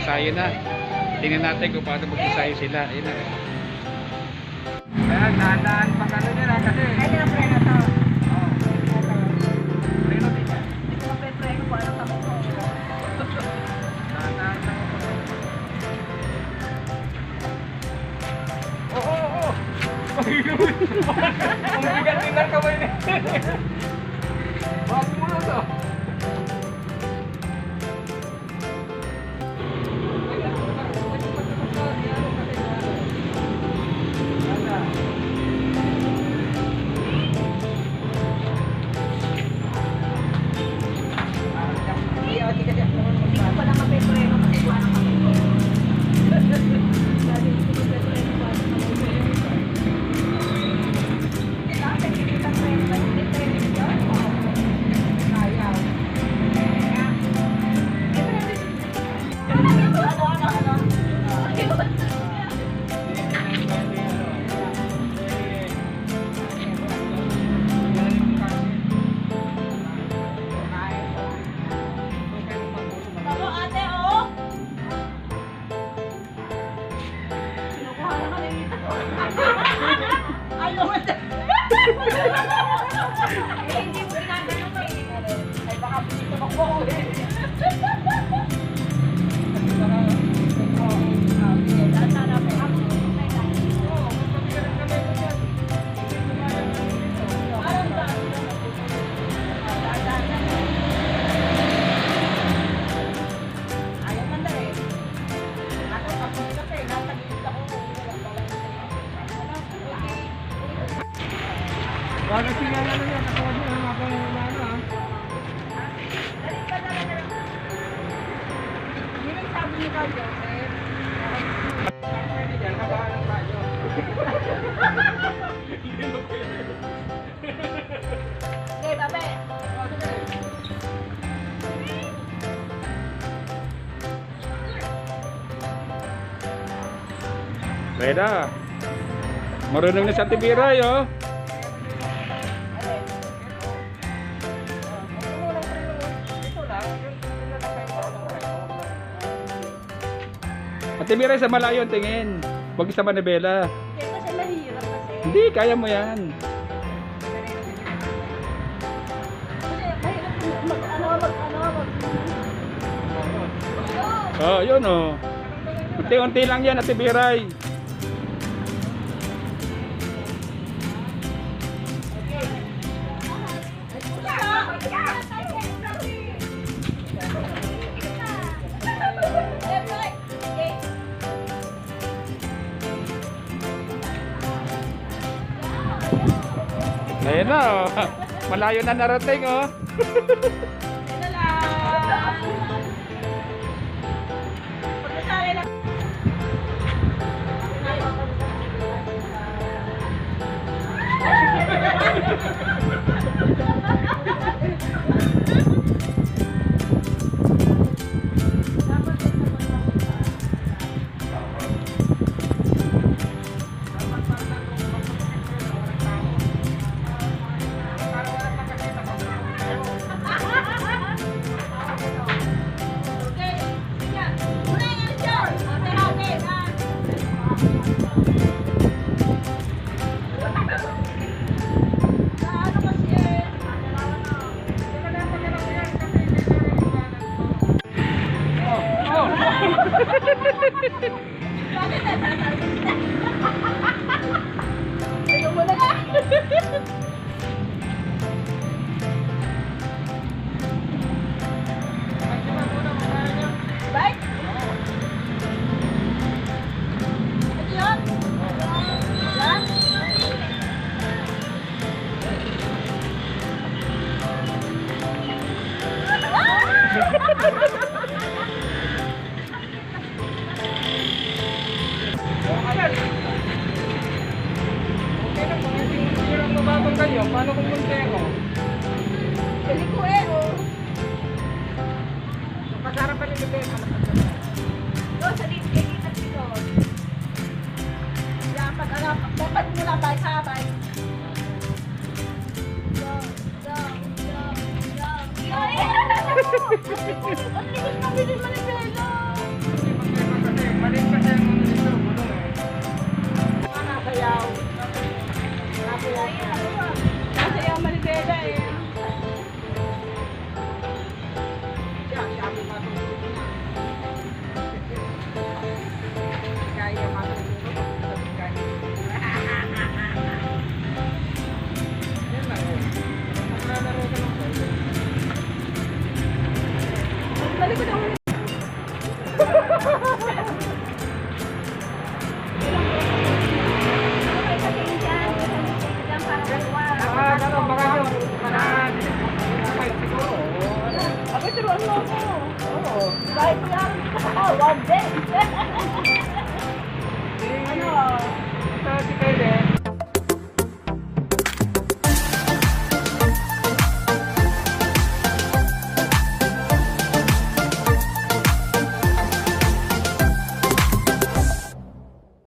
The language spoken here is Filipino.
magsasayo na. Tingnan natin kung paano magsasayo sila. Ayun na. Ayan, dahan-dahan pag ano nyo na kasi. Ay, preno to. Oo. Preno din yan. Hindi ko mape-preno ko. Ano kami ko? Dahan-dahan lang. Oo. Ang bigat din ng kamay niya. Bakit mo na to? Hindi ko pala mape-preno kasi ko. Ano kami ko? Dahil hindi ko mape-preno ko. Ano kami ko? Bakit hindi kita preno ka? Hindi preno yun? Ayaw. Talo ate, oh! Kinukuha na kami dito. Ayaw mo. Hindi mo ginagano ko eh. Ay baka dito ako eh. Wala siya na niya, katawan niya, habang umano ah. Yun ang sabi ni Carl Joseph. Pwede dyan, habaan ang radyo. Okay, babe. Reda. Marunong na sa Tibiray, oh. Ate Miray, sa malayo ang tingin. Huwag sa Manibela. Kaya kasi mahirap kasi. Hindi, kaya mo yan. Kasi mahirap mag-ano. Oh, yun oh. Unti-unti lang yan, Ate Miray. Ayun na oh. Malayo na narating oh. Ito lang. Pagkasali lang. Ito mo na ka. Bye. Ito yun? Yan? Okay na po, hindi lang mababang kayo. Paano kung munti ako? Pili ko eh, oh. Pasarap pa rin ito yung Doon, sa dito. Yan, dapat mo lang sabay. Go. Ang tigil na bilhin manibela. Budget.